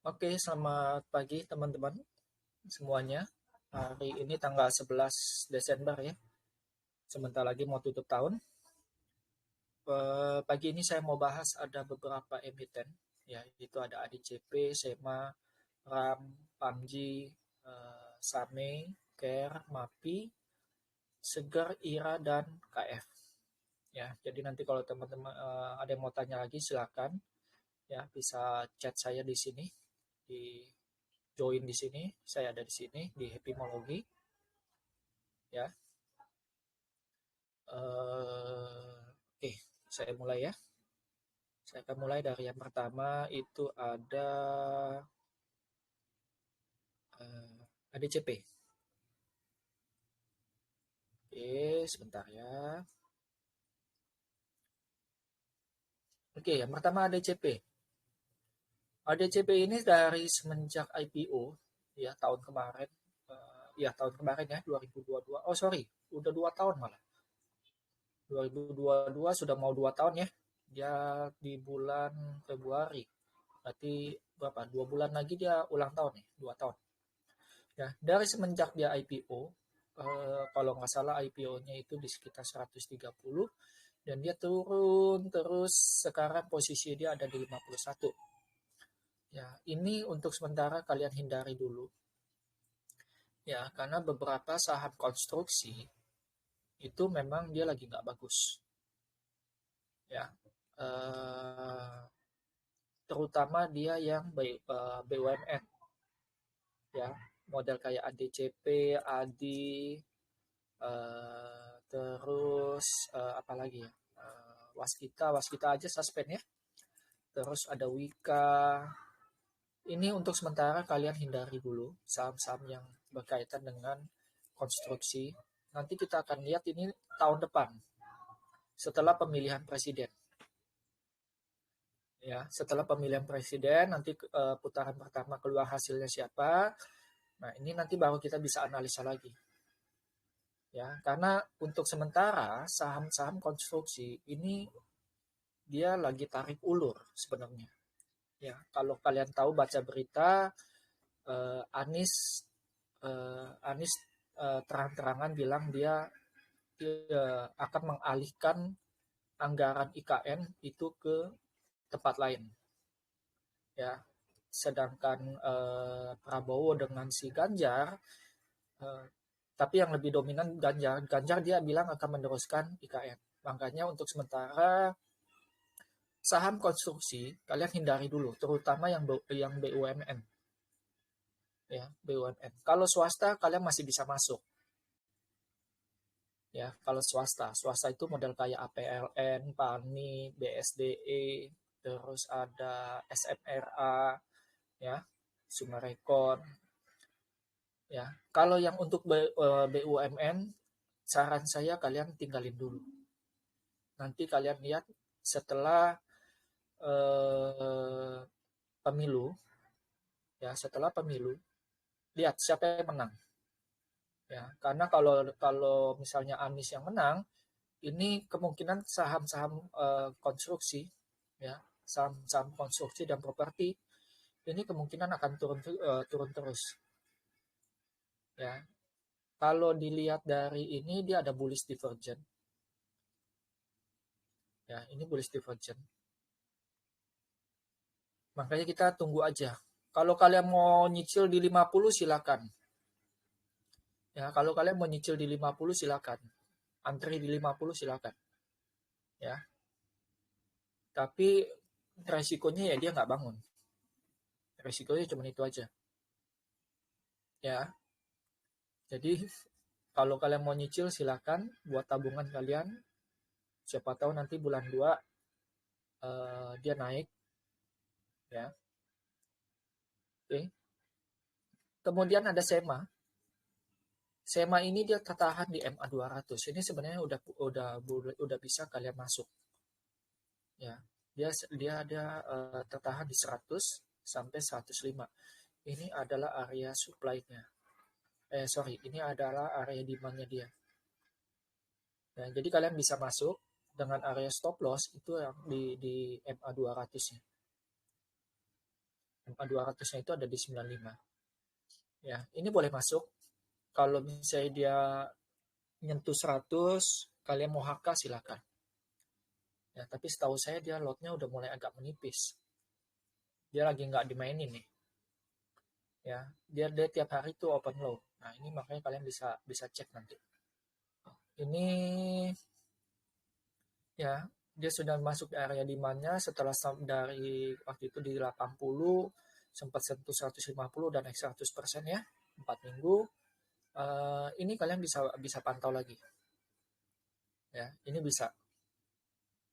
Oke, selamat pagi teman-teman semuanya. Hari ini tanggal 11 Desember ya. Sebentar lagi mau tutup tahun. Pagi ini saya mau bahas ada beberapa emiten ya, itu ada ADCP, SEMA, RAM, PAMJI, SAME, CARE, MAPI, Seger, IRA dan KF. Ya, jadi nanti kalau teman-teman ada yang mau tanya lagi silakan ya, bisa chat saya di sini, di join di sini, saya ada di sini di Happymology ya. Oke, saya mulai ya. Saya akan mulai dari yang pertama itu ADCP. Oke, sebentar ya. Oke, yang pertama ADCP. ADCP ini dari semenjak IPO ya tahun kemarin. Ya tahun kemarin ya 2022. Oh sorry, udah 2 tahun malah. 2022 sudah mau 2 tahun ya. Dia di bulan Februari. Berarti berapa? 2 bulan lagi dia ulang tahun nih, 2 tahun. Ya, dari semenjak dia IPO, kalau nggak salah IPO-nya itu di sekitar 130 dan dia turun terus, sekarang posisi dia ada di 51. Ya, ini untuk sementara kalian hindari dulu. Ya, karena beberapa saham konstruksi itu memang dia lagi nggak bagus. Ya, eh, terutama dia yang BUMN. Ya, model kayak ADCP, ADI, terus apa lagi ya? Waskita aja suspend ya. Terus ada Wika. Ini untuk sementara kalian hindari dulu saham-saham yang berkaitan dengan konstruksi. Nanti kita akan lihat ini tahun depan setelah pemilihan presiden. Ya, setelah pemilihan presiden nanti putaran pertama keluar hasilnya siapa. Nah, ini nanti baru kita bisa analisa lagi. Ya, karena untuk sementara saham-saham konstruksi ini dia lagi tarik ulur sebenarnya. Ya, kalau kalian tahu baca berita, Anies Anies terang-terangan bilang dia akan mengalihkan anggaran IKN itu ke tempat lain. Ya, sedangkan Prabowo dengan si Ganjar, eh, tapi yang lebih dominan Ganjar dia bilang akan meneruskan IKN. Makanya untuk sementara saham konstruksi kalian hindari dulu, terutama yang BUMN. Ya, BUMN. Kalau swasta kalian masih bisa masuk. Ya, kalau swasta itu model kayak APLN, PANI, BSDE, terus ada SMRA, ya, Sumerekon. Ya, kalau yang untuk BUMN, saran saya kalian tinggalin dulu. Nanti kalian lihat setelah eh, pemilu, ya setelah pemilu, lihat siapa yang menang. Ya, karena kalau kalau misalnya Anies yang menang, ini kemungkinan saham-saham konstruksi, ya saham-saham konstruksi dan properti ini kemungkinan akan turun terus. Ya, kalau dilihat dari ini dia ada bullish divergent. Ya, ini bullish divergent. Makanya kita tunggu aja. Kalau kalian mau nyicil di 50 silakan. Ya, kalau kalian mau nyicil di 50 silakan. Antri di 50 silakan. Ya. Tapi resikonya ya dia nggak bangun. Resikonya cuma itu aja. Ya. Jadi kalau kalian mau nyicil silakan buat tabungan kalian. Siapa tahu nanti bulan 2 dia naik ya. Oke. Kemudian ada SEMA. SEMA ini dia tertahan di MA 200. Ini sebenarnya udah bisa kalian masuk. Ya. Dia ada tertahan di 100 sampai 105. Ini adalah area supply-nya. Sorry, ini adalah area demand-nya dia. Nah, jadi kalian bisa masuk dengan area stop loss itu yang di MA 200-nya. MA 200-nya itu ada di 95. Ya, ini boleh masuk. Kalau misalnya dia nyentuh 100, kalian mau HK silakan. Ya, tapi setahu saya dia lotnya udah mulai agak menipis. Dia lagi nggak dimainin nih. Ya, dia tiap hari tuh open low. Nah, ini makanya kalian bisa cek nanti. Ini ya, dia sudah masuk di area demand-nya setelah dari waktu itu di 80 sempat sentuh 150 dan naik 100% ya, 4 minggu. Ini kalian bisa pantau lagi. Ya, ini bisa.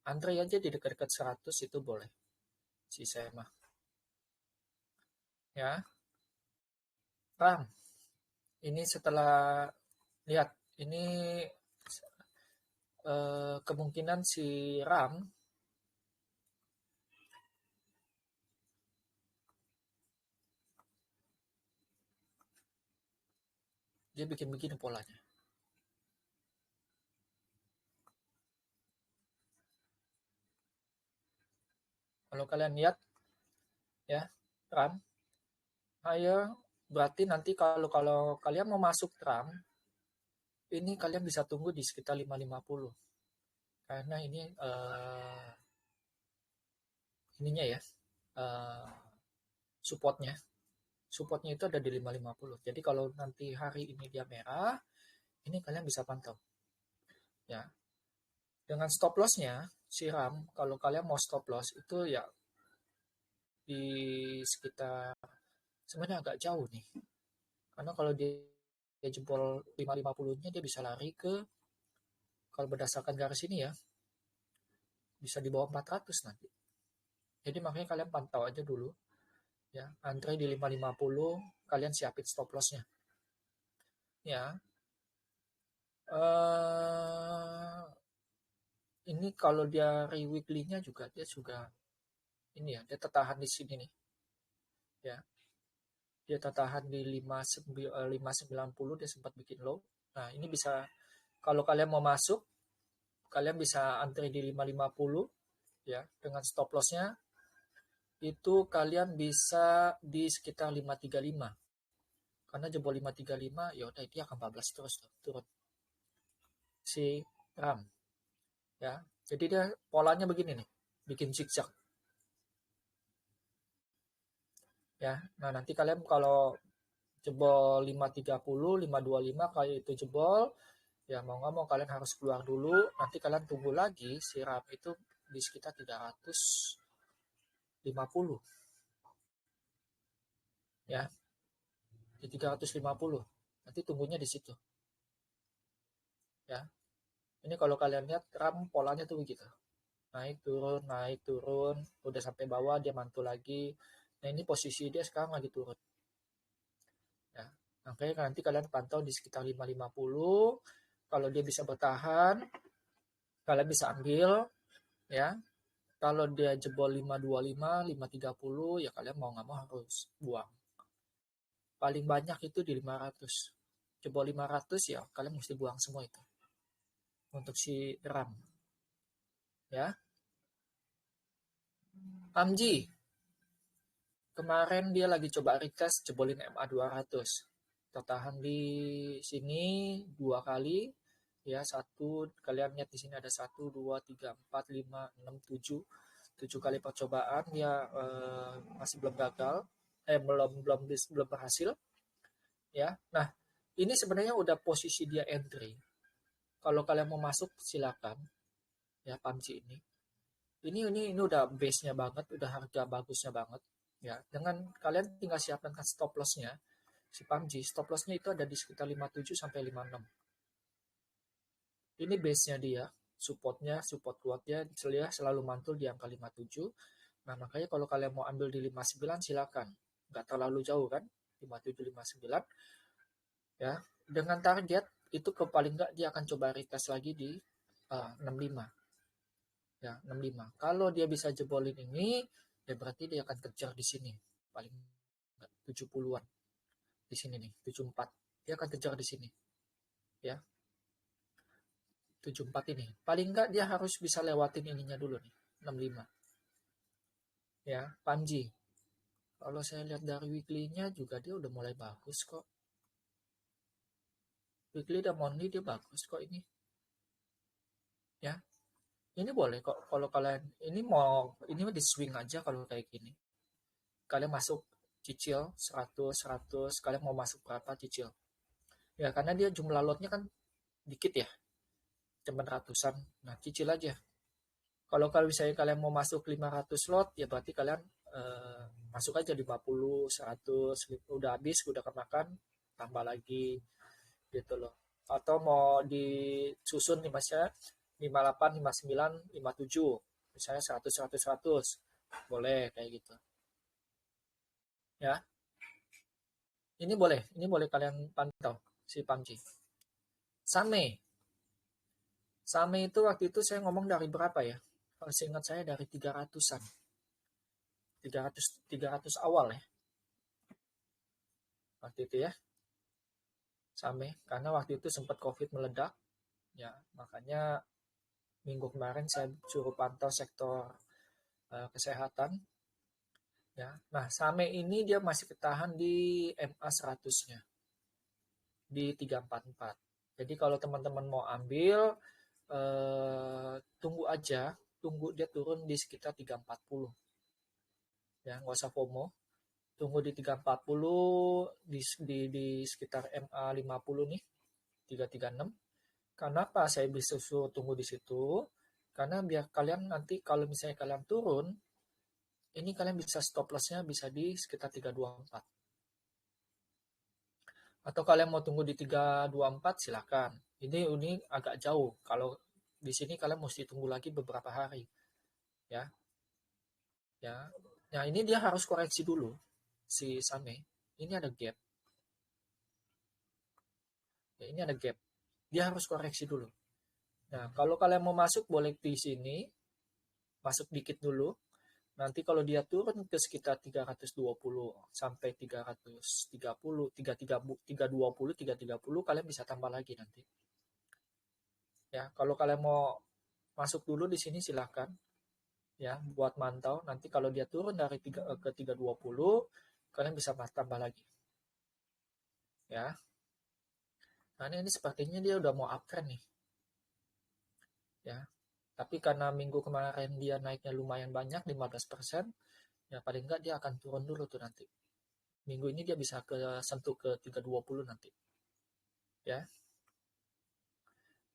Antri aja di dekat-dekat 100 itu boleh. Si saya mah. Ya. RAM. Ini setelah lihat ini kemungkinan si RAM dia bikin begini polanya. Kalau kalian lihat ya, RAM, ayo berarti nanti kalau kalian mau masuk RAM, ini kalian bisa tunggu di sekitar 550. Karena ini ininya ya, supportnya itu ada di 550. Jadi kalau nanti hari ini dia merah, ini kalian bisa pantau. Ya. Dengan stop loss-nya, si RAM, kalau kalian mau stop loss itu ya di sekitar sebenarnya agak jauh nih. Karena kalau dia jempol 550-nya dia bisa lari ke, kalau berdasarkan garis ini ya, bisa di bawah 400 nanti. Jadi makanya kalian pantau aja dulu. Ya, antre di 550, kalian siapin stop loss-nya. Ya. Ini kalau dia weekly-nya juga dia ini ya, dia tertahan di sini nih. Ya. Dia tertahan di 590, dia sempat bikin low. Nah, ini bisa kalau kalian mau masuk, kalian bisa antri di 550 ya, dengan stop loss-nya itu kalian bisa di sekitar 535. Karena jebol 535 ya udah dia akan 14 terus tuh, turun. Si RAM. Ya. Jadi dia polanya begini nih, bikin zigzag. Ya. Nah, nanti kalian kalau jebol 530, 525 kali itu jebol, ya mau nggak mau kalian harus keluar dulu. Nanti kalian tunggu lagi si RAM itu di sekitar 350. Ya. Di 350. Nanti tunggunya di situ. Ya. Ini kalau kalian lihat RAM polanya tuh begitu. Naik turun, udah sampai bawah dia mantul lagi. Nah, ini posisi dia sekarang lagi turun. Ya. Makanya nanti kalian pantau di sekitar 550. Kalau dia bisa bertahan, kalian bisa ambil ya. Kalau dia jebol 525, 530 ya kalian mau nggak mau harus buang. Paling banyak itu di 500. Jebol 500 ya kalian mesti buang semua itu. Untuk si RAM. Ya. Amji. Kemarin dia lagi coba retest jebolin MA 200. Tertahan di sini 2 kali. Ya, satu kalian lihat di sini ada 1 2 3 4 5 6 7. 7 kali percobaan dia masih belum gagal. Belum berhasil. Ya. Nah, ini sebenarnya udah posisi dia entry. Kalau kalian mau masuk silakan. Ya, PUBG ini. Ini udah base-nya banget, udah harga bagusnya banget. Ya, dengan kalian tinggal siapkan stop loss-nya. Si PUBG, stop loss-nya itu ada di sekitar 57 sampai 56. Ini base-nya dia, support kuatnya dia selalu mantul di angka 57. Nah, makanya kalau kalian mau ambil di 59 silakan. Nggak terlalu jauh kan? 57 59. Ya, dengan target itu paling nggak dia akan coba retest lagi di 65. Ya, 65. Kalau dia bisa jebolin ini, ya berarti dia akan kejar di sini. Paling 70-an. Di sini nih, 74. Dia akan kejar di sini. Ya. 74 ini. Paling enggak dia harus bisa lewatin ininya dulu nih, 65. Ya, Panji. Kalau saya lihat dari weekly-nya juga dia udah mulai bagus kok. Weekly dan monthly dia bagus kok ini. Ya, ini boleh kok kalau kalian ini di swing aja kalau kayak gini. Kalian masuk cicil 100 kalian mau masuk berapa cicil. Ya, karena dia jumlah lotnya kan dikit ya, cuma ratusan. Nah, cicil aja. Kalau misalnya kalian mau masuk 500 slot, ya berarti kalian masuk aja 50, 100, udah habis, udah kemakan, tambah lagi gitu loh. Atau mau disusun nih Mas ya, 58, 59, 57, misalnya 100, 100, 100, boleh kayak gitu. Ya, ini boleh kalian pantau si PUBG. Same itu waktu itu saya ngomong dari berapa ya? Kalau seingat saya dari 300-an. 300 awal ya. Waktu itu ya. Same karena waktu itu sempat Covid meledak ya, makanya minggu kemarin saya suruh pantau sektor kesehatan ya. Nah, Same ini dia masih ketahan di MA 100-nya di 344. Jadi kalau teman-teman mau ambil tunggu aja, tunggu dia turun di sekitar 340. Ya, nggak usah FOMO. Tunggu di 340 di sekitar MA 50 nih, 336. Kenapa saya bisa suruh tunggu di situ? Karena biar kalian nanti kalau misalnya kalian turun, ini kalian bisa stop loss-nya bisa di sekitar 324. Atau kalian mau tunggu di 324 silakan. Ini agak jauh. Kalau di sini kalian mesti tunggu lagi beberapa hari. Ya. Ya. Nah, ini dia harus koreksi dulu si Same. Ini ada gap. Ya, ini ada gap. Dia harus koreksi dulu. Nah, kalau kalian mau masuk boleh di sini. Masuk dikit dulu. Nanti kalau dia turun ke sekitar 320 sampai 330, 320, 330, kalian bisa tambah lagi nanti. Ya, kalau kalian mau masuk dulu di sini silahkan. Ya, buat mantau. Nanti kalau dia turun dari 3 ke 320, kalian bisa tambah lagi. Ya. Nah, ini sepertinya dia udah mau uptrend nih. Ya. Tapi karena minggu kemarin dia naiknya lumayan banyak, 15%, ya paling enggak dia akan turun dulu tuh nanti. Minggu ini dia bisa sentuh ke 320 nanti. Ya.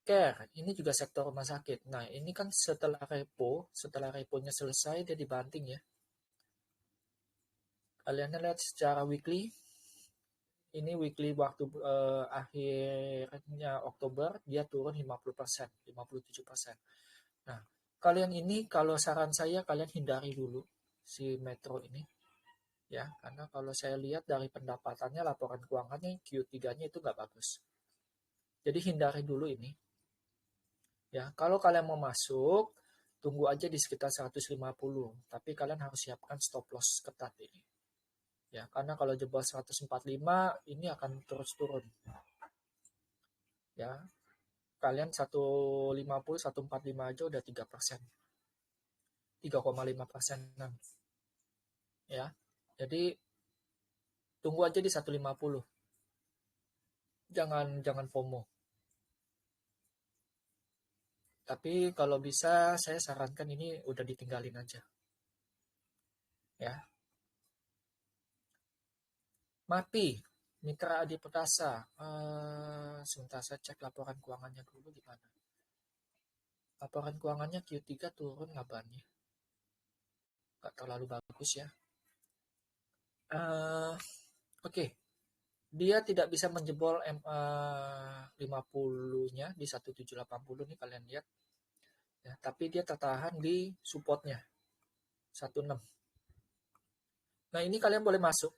Care, ini juga sektor rumah sakit. Nah, ini kan setelah reponya selesai dia dibanting ya. Kalian lihat secara weekly, ini weekly waktu akhirnya Oktober dia turun 50%, 57%. Nah, kalian ini kalau saran saya kalian hindari dulu si Metro ini. Ya, karena kalau saya lihat dari pendapatannya, laporan keuangannya Q3-nya itu nggak bagus. Jadi hindari dulu ini. Ya, kalau kalian mau masuk, tunggu aja di sekitar 150. Tapi kalian harus siapkan stop loss ketat ini. Ya, karena kalau jebol 145 ini akan terus turun. Ya, kalian 150, 145 aja udah 3%. 3,5%. Ya, jadi tunggu aja di 150. Jangan FOMO. Tapi kalau bisa saya sarankan ini udah ditinggalin aja. Ya. MAPI, Mitra Adi Perkasa. Sebentar saya cek laporan keuangannya dulu gimana. Laporan keuangannya Q3 turun ngabarnya. Gak terlalu bagus ya. Oke. Dia tidak bisa menjebol MA 50-nya di 1780 nih kalian lihat. Ya, tapi dia tertahan di supportnya 16. Nah, ini kalian boleh masuk.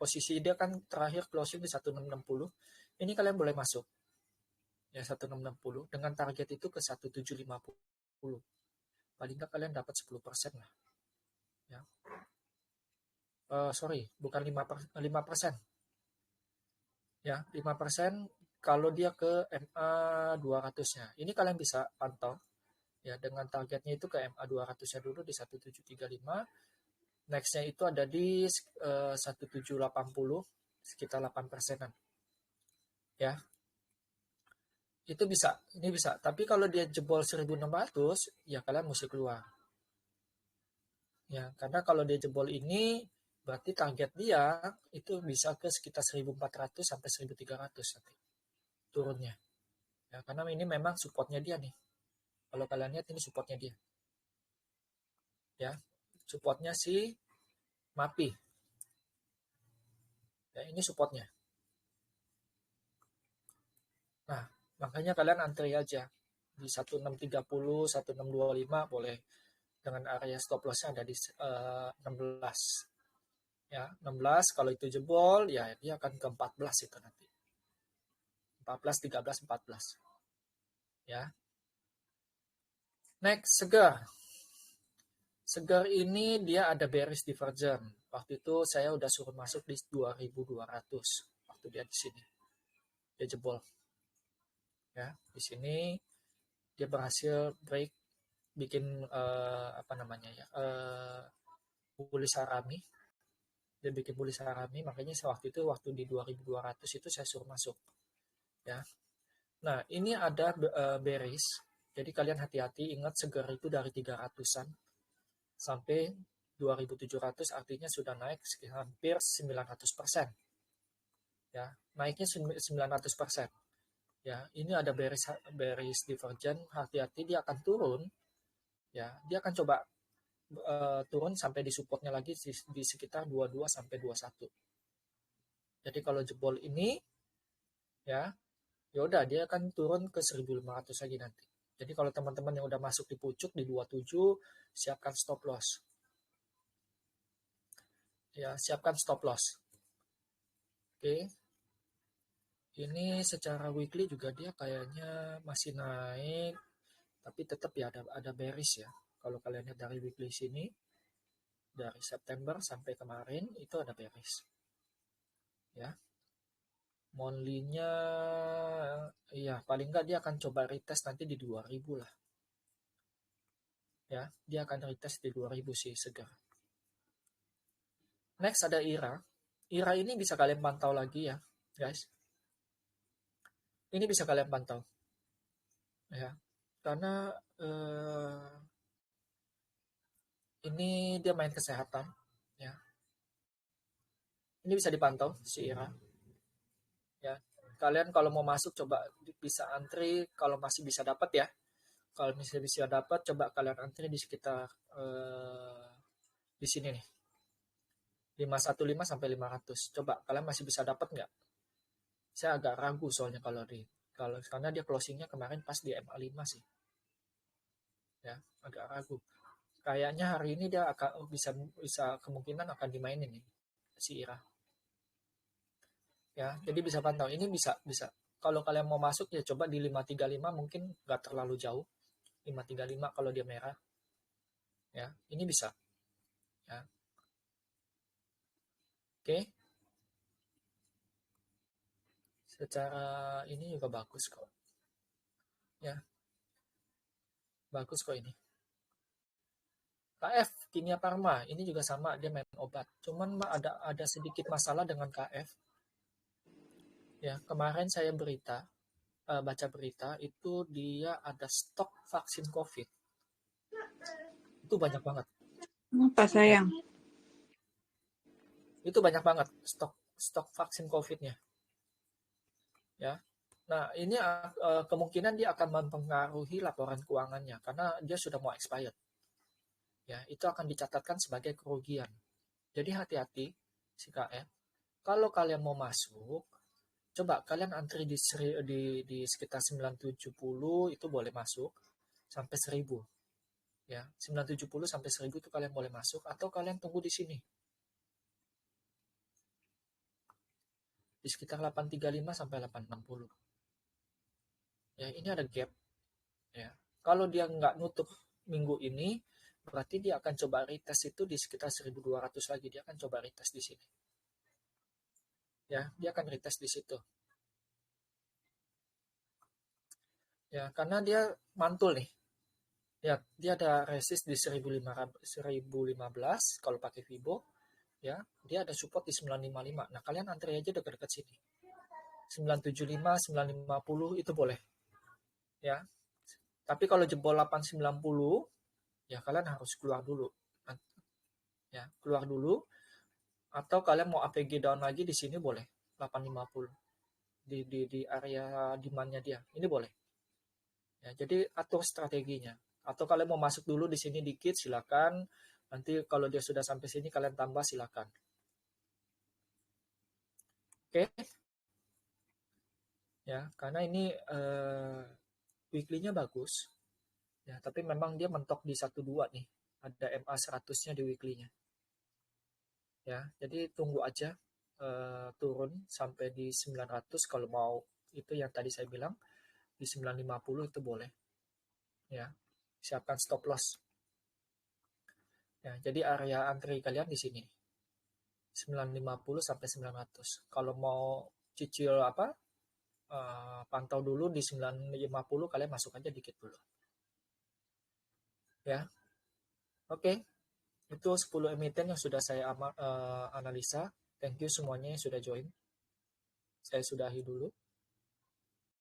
Posisi dia kan terakhir closing di 1660. Ini kalian boleh masuk. Ya 1660 dengan target itu ke 1750. Paling nggak kalian dapat 10% lah. Ya. Sorry, bukan 5%. Ya, 5% kalau dia ke MA 200-nya. Ini kalian bisa pantau ya dengan targetnya itu ke MA 200-nya dulu di 1735. Nextnya itu ada di 1780, sekitar 8%-an. Ya, itu bisa, ini bisa. Tapi kalau dia jebol 1600, ya kalian mesti keluar. Ya, karena kalau dia jebol ini, berarti target dia itu bisa ke sekitar 1400 sampai 1300 nanti turunnya. Ya, karena ini memang supportnya dia nih. Kalau kalian lihat ini supportnya dia. Ya, supportnya si MAPI. Ya, ini supportnya. Nah, makanya kalian antri aja di 1630, 1625 boleh, dengan area stop loss-nya ada di 16. Ya, 16 kalau itu jebol ya dia akan ke 14 itu nanti. 14, 13, 14. Ya. Next, Segar. Segar ini dia ada bearish divergence. Waktu itu saya udah suruh masuk di 2200 waktu dia di sini. Dia jebol. Ya, di sini dia berhasil break, bikin apa namanya ya? Bullish Harami. Dia bikin bullish Harami, makanya waktu itu waktu di 2200 itu saya suruh masuk. Ya. Nah, ini ada bearish. Jadi kalian hati-hati, ingat Segar itu dari 300-an sampai 2700, artinya sudah naik hampir 900%. Ya, naiknya 900%. Ya, ini ada bearish divergence, hati-hati dia akan turun. Ya, dia akan coba turun sampai di supportnya lagi di sekitar 22 sampai 21. Jadi kalau jebol ini ya udah dia akan turun ke 1500 lagi nanti. Jadi kalau teman-teman yang udah masuk di pucuk di 27, siapkan stop loss. Ya, siapkan stop loss. Oke. Ini secara weekly juga dia kayaknya masih naik, tapi tetap ya ada bearish ya. Kalau kalian lihat dari weekly sini, dari September sampai kemarin itu ada bearish. Ya. Monthly-nya ya paling nggak dia akan coba retest nanti di 2000 lah. Ya, dia akan retest di 2000 sih Segar. Next ada IRA. IRA ini bisa kalian pantau lagi ya, guys. Ini bisa kalian pantau. Ya. Karena ini dia main kesehatan ya. Ini bisa dipantau si IRA. Ya. Kalian kalau mau masuk coba bisa antri kalau masih bisa dapat ya. Kalau misalnya bisa dapat coba kalian antri di sekitar di sini nih. 515 sampai 500. Coba kalian masih bisa dapat nggak? Saya agak ragu soalnya kalau karena dia closingnya kemarin pas di MA5 sih. Ya, agak ragu. Kayaknya hari ini dia akan bisa kemungkinan akan dimainin nih si Ira. Ya, jadi bisa pantau. Ini bisa. Kalau kalian mau masuk ya coba di 535 mungkin nggak terlalu jauh. 535 kalau dia merah. Ya, ini bisa. Ya. Oke. Secara ini juga bagus kok. Ya. Bagus kok ini. KF Kimia Farma ini juga sama, dia main obat. Cuman ada sedikit masalah dengan KF. Ya, kemarin saya baca berita itu dia ada stok vaksin COVID. Itu banyak banget. Apa sayang? Itu banyak banget stok vaksin COVID-nya. Ya. Nah, ini kemungkinan dia akan mempengaruhi laporan keuangannya karena dia sudah mau expired. Ya, itu akan dicatatkan sebagai kerugian. Jadi hati-hati si KF. Kalau kalian mau masuk, coba kalian antri di sekitar 970 itu boleh masuk sampai 1000. Ya, 970 sampai 1000 itu kalian boleh masuk atau kalian tunggu di sini. Di sekitar 835 sampai 860. Ya, ini ada gap. Ya. Kalau dia nggak nutup minggu ini, berarti dia akan coba retest itu di sekitar 1200 lagi. Dia akan coba retest di sini. Ya, dia akan retest di situ. Ya, karena dia mantul nih. Lihat, dia ada resist di 1015 kalau pakai Fibo, ya. Dia ada support di 955. Nah, kalian antri aja dekat-dekat sini. 975, 950 itu boleh, ya. Tapi kalau jebol 890, ya kalian harus keluar dulu. Ya, keluar dulu atau kalian mau APG down lagi di sini boleh. 850 di area demand-nya dia. Ini boleh. Ya, jadi atur strateginya. Atau kalian mau masuk dulu di sini dikit, silakan. Nanti kalau dia sudah sampai sini kalian tambah, silakan. Oke, ya karena ini weekly-nya bagus. Ya, tapi memang dia mentok di 12 nih. Ada MA 100-nya di weekly-nya. Ya, jadi tunggu aja turun sampai di 900 kalau mau itu yang tadi saya bilang di 950 itu boleh. Ya, siapkan stop loss. Ya, jadi area antri kalian di sini. 950 sampai 900. Kalau mau cicil apa? Pantau dulu di 950 kalian masuk aja dikit dulu. Ya. Oke. Itu 10 emiten yang sudah saya analisa. Thank you semuanya yang sudah join. Saya sudahi dulu.